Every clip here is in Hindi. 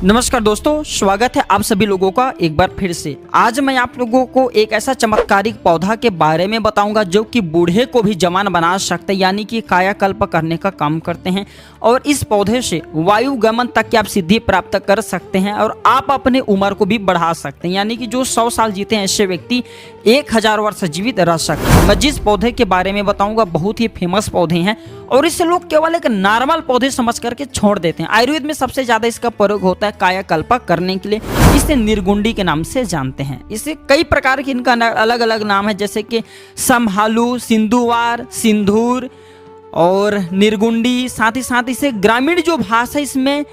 नमस्कार दोस्तों, स्वागत है आप सभी लोगों का एक बार फिर से। आज मैं आप लोगों को एक ऐसा चमत्कारिक पौधा के बारे में बताऊंगा जो कि बूढ़े को भी जवान बना सकते हैं, यानी कि कायाकल्प करने का काम करते हैं। और इस पौधे से वायुगमन तक की आप सिद्धि प्राप्त कर सकते हैं और आप अपने उम्र को भी बढ़ा सकते हैं, यानी कि जो 100 साल जीते हैं ऐसे व्यक्ति 1000 वर्ष जीवित रह सकते हैं। मैं जिस पौधे के बारे में बताऊंगा बहुत ही फेमस पौधे हैं और इसे लोग केवल एक नॉर्मल पौधे समझ करके छोड़ देते हैं। आयुर्वेद में सबसे ज्यादा इसका प्रयोग होता है कायाकल्प करने के लिए। इसे निर्गुंडी के नाम से जानते हैं। इसे कई प्रकार के इनका अलग अलग नाम है, जैसे कि समहालू, सिंधुवार, सिंधूर और निर्गुंडी। साथ ही साथ इसे ग्रामीण जो भाषा इसमें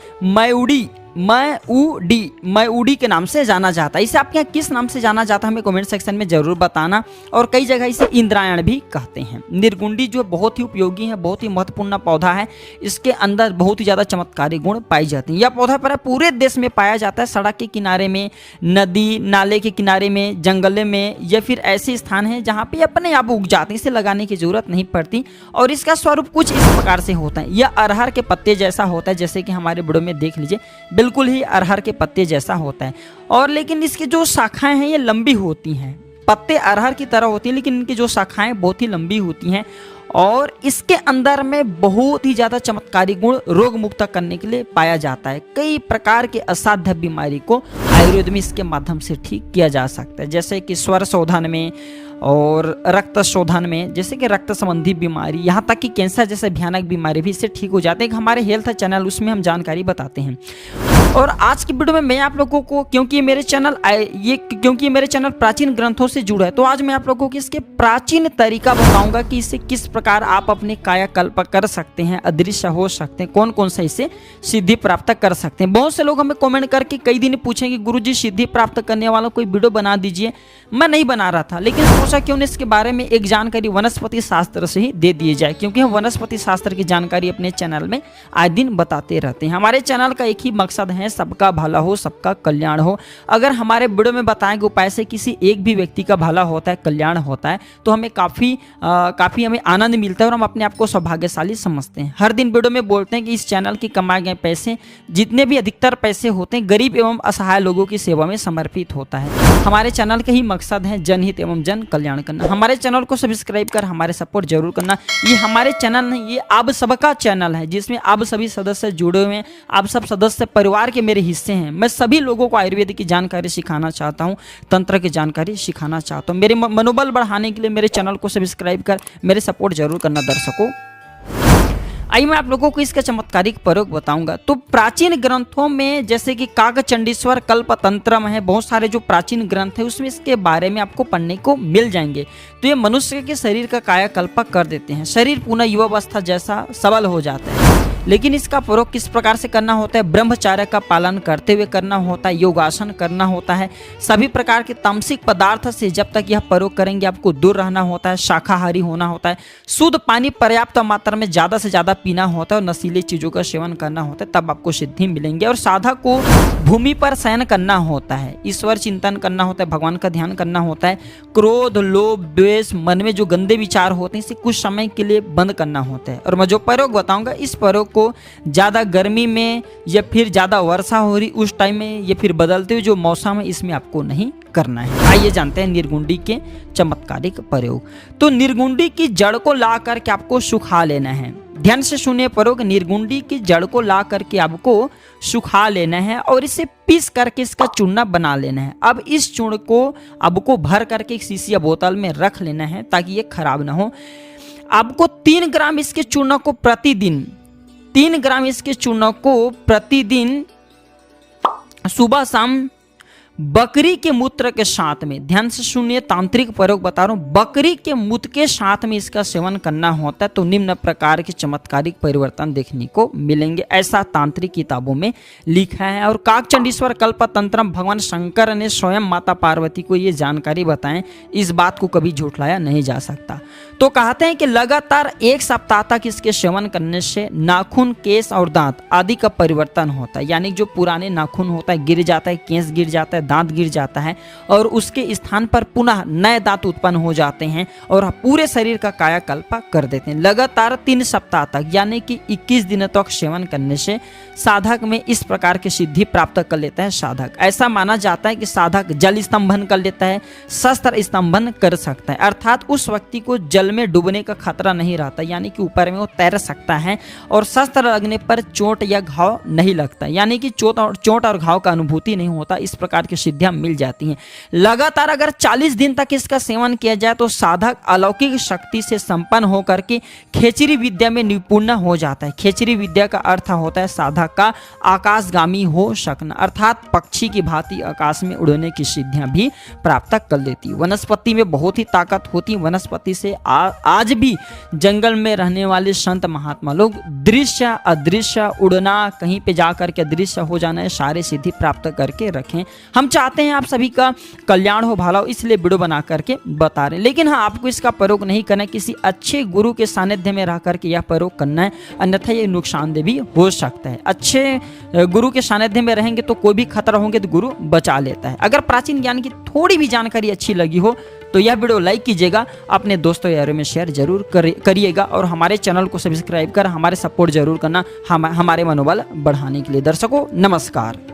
मयूडी के नाम से जाना जाता है। इसे आपके यहाँ किस नाम से जाना जाता है हमें कमेंट सेक्शन में जरूर बताना। और कई जगह इसे इंद्रायण भी कहते हैं। निर्गुंडी जो बहुत ही उपयोगी है, बहुत ही महत्वपूर्ण पौधा है। इसके अंदर बहुत ही ज्यादा चमत्कारी गुण पाई जाती हैं। यह पौधा पूरे देश में पाया जाता है। सड़क के किनारे में, नदी नाले के किनारे में, जंगल में या फिर ऐसे स्थान है जहाँ पे अपने आप उग जाते हैं। इसे लगाने की जरूरत नहीं पड़ती। और इसका स्वरूप कुछ इस प्रकार से होता है। यह अरहर के पत्ते जैसा होता है, जैसे कि हमारे वीडियो में देख लीजिए, बिल्कुल ही अरहर के पत्ते जैसा होता है। और लेकिन इसकी जो शाखाएं हैं ये लंबी होती हैं। पत्ते अरहर की तरह होती हैं लेकिन इनकी जो शाखाएं बहुत ही लंबी होती हैं। और इसके अंदर में बहुत ही ज्यादा चमत्कारी गुण रोग मुक्त करने के लिए पाया जाता है। कई प्रकार के असाध्य बीमारी को आयुर्वेद में इसके माध्यम से ठीक किया जा सकता है, जैसे कि स्वर शोधन में और रक्त शोधन में, जैसे कि रक्त संबंधी बीमारी, यहाँ तक कि कैंसर जैसे भयानक बीमारी भी इससे ठीक हो जाते हैं। हमारे हेल्थ चैनल उसमें हम जानकारी बताते हैं। और आज की वीडियो में मैं आप लोगों को, क्योंकि मेरे चैनल प्राचीन ग्रंथों से जुड़ा है, तो आज मैं आप लोगों को इसके प्राचीन तरीका बताऊंगा कि इससे किस प्रकार आप अपने कायाकल्प कर सकते हैं, अदृश्य हो सकते हैं, कौन कौन सा इससे सिद्धि प्राप्त कर सकते हैं। बहुत से लोग हमें कमेंट करके कई दिन पूछेंगे गुरुजी सिद्धि प्राप्त करने वाला कोई वीडियो बना दीजिए। मैं नहीं बना रहा था, लेकिन सोचा क्यों न इसके बारे में एक जानकारी वनस्पति शास्त्र से ही दे दिए जाए, क्योंकि हम वनस्पति शास्त्र की जानकारी अपने चैनल में आए दिन बताते रहते हैं। हमारे चैनल का एक ही मकसद है, सबका भला हो, सबका कल्याण हो। अगर हमारे वीडियो में बताए गए उपाय से किसी एक भी व्यक्ति का भला होता है, कल्याण होता है, तो हमें काफी हमें आनंद मिलता है और हम अपने आप को सौभाग्यशाली समझते हैं। हर दिन वीडियो में बोलते हैं कि इस चैनल के कमाए गए पैसे, जितने भी अधिकतर पैसे होते हैं, गरीब एवं असहाय लोगों की सेवा में समर्पित होता है। हमारे चैनल का ही मकसद है जनहित एवं जन कल्याण करना। हमारे चैनल को सब्सक्राइब कर हमारे सपोर्ट जरूर करना। ये हमारे चैनल नहीं, ये आप सबका चैनल है, जिसमें आप सभी सदस्य जुड़े हुए हैं। आप सब सदस्य परिवार के मेरे हिस्से हैं। मैं सभी लोगों को आयुर्वेद की जानकारी सिखाना चाहता हूं, तंत्र की जानकारी सिखाना चाहता हूं। मेरे मनोबल बढ़ाने के लिए मेरे चैनल को सब्सक्राइब कर मेरे सपोर्ट जरूर करना दर्शकों। आइए मैं आप लोगों को इसका चमत्कारिक प्रयोग बताऊंगा। तो प्राचीन ग्रंथों में, जैसे कि काकचंडीश्वर कल्पतंत्रम है, बहुत सारे जो प्राचीन ग्रंथ है उसमें इसके बारे में आपको पढ़ने को मिल जाएंगे। तो ये मनुष्य के शरीर का कायाकल्प कर देते हैं। शरीर पुनः युवावस्था जैसा सबल हो जाता है। लेकिन इसका प्रयोग किस प्रकार से करना होता है? ब्रह्मचर्य का पालन करते हुए करना होता है, योगासन करना होता है। सभी प्रकार के तामसिक पदार्थ से जब तक यह प्रयोग करेंगे आपको दूर रहना होता है। शाकाहारी होना होता है। शुद्ध पानी पर्याप्त मात्रा में ज्यादा से ज्यादा पीना होता है और नशीली चीजों का सेवन करना होता है, तब आपको सिद्धि मिलेंगे। और साधक को भूमि पर शयन करना होता है, ईश्वर चिंतन करना होता है, भगवान का ध्यान करना होता है। क्रोध, लोभ, द्वेष, मन में जो गंदे विचार होते हैं इसे कुछ समय के लिए बंद करना होता है। और मैं जो प्रयोग बताऊंगा, इस प्रयोग को ज्यादा गर्मी में या फिर ज्यादा वर्षा हो रही उस टाइम में या फिर बदलते हुए जो मौसम है इसमें आपको नहीं करना है। आइए जानते हैं निर्गुंडी के चमत्कारिक प्रयोग। तो निर्गुंडी की जड़ को ला करके आपको सुखा लेना है। ध्यान से सुनिए प्रयोग। निर्गुंडी की जड़ को ला करके आपको सुखा लेना है और इसे पीस करके इसका चूर्णा बना लेना है। अब इस चूर्ण को आपको भर करके एक शीशी या बोतल में रख लेना है ताकि ये खराब ना हो। आपको 3 ग्राम इसके चूर्ण को प्रतिदिन सुबह शाम बकरी के मूत्र के साथ में, ध्यान से सुनिए, तांत्रिक प्रयोग बता रहा हूं, बकरी के मूत्र के साथ में इसका सेवन करना होता है। तो निम्न प्रकार के चमत्कारिक परिवर्तन देखने को मिलेंगे, ऐसा तांत्रिक किताबों में लिखा है। और काकचंडीश्वर कल्पतंत्रम, भगवान शंकर ने स्वयं माता पार्वती को ये जानकारी बताएं। इस बात को कभी झुठलाया नहीं जा सकता। तो कहते हैं कि लगातार 1 सप्ताह तक इसके सेवन करने से नाखून, केस और दांत आदि का परिवर्तन होता है। यानी जो पुराने नाखून होता है गिर जाता है, केस गिर जाता है, दांत गिर जाता है और उसके स्थान पर पुनः नए दांत उत्पन्न हो जाते हैं और पूरे शरीर का कायाकल्प कर देते हैं। लगातार 3 सप्ताह तक यानी कि 21 दिनों तक सेवन करने से साधक में इस प्रकार की सिद्धि प्राप्त कर लेता है साधक। ऐसा माना जाता है कि साधक जल स्तंभन कर लेता है, शस्त्र स्तंभन कर सकता है, अर्थात उस व्यक्ति को जल में डूबने का खतरा नहीं रहता, यानी कि ऊपर में वो तैर सकता है और शस्त्र लगने पर चोट या घाव नहीं लगता, यानी कि चोट और घाव का अनुभूति नहीं होता। इस प्रकार की सिद्धियां मिल जाती हैं। लगातार अगर 40 दिन तक इसका सेवन किया जाए तो साधक अलौकिक शक्ति से संपन्न होकर के खेचरी विद्या में निपुण हो जाता है। खेचरी विद्या का अर्थ होता है साधक का आकाशगामी हो सकना, अर्थात पक्षी की भांति आकाश में उड़ने की सिद्धियां भी प्राप्त कर लेती है। वनस्पति में बहुत ही ताकत होती है। वनस्पति से आज भी जंगल में रहने वाले संत महात्मा लोग दृश्य अदृश्य उड़ना, कहीं पे जाकर के दृश्य हो जाना है, सारे सिद्धि प्राप्त करके रखें। हम चाहते हैं आप सभी का कल्याण हो, भला हो, इसलिए वीडियो बना करके बता रहे हैं। लेकिन हाँ, आपको इसका प्रयोग नहीं करना है, किसी अच्छे गुरु के सानिध्य में रह करके यह प्रयोग करना है, अन्यथा ये नुकसानदेह भी हो सकता है। अच्छे गुरु के सानिध्य में रहेंगे तो कोई भी खतरा होंगे तो गुरु बचा लेता है। अगर प्राचीन ज्ञान की थोड़ी भी जानकारी अच्छी लगी हो तो यह वीडियो लाइक कीजिएगा, अपने दोस्तों यारों में शेयर जरूर करिएगा और हमारे चैनल को सब्सक्राइब कर हमारे सपोर्ट जरूर करना, हमारे मनोबल बढ़ाने के लिए। दर्शकों नमस्कार।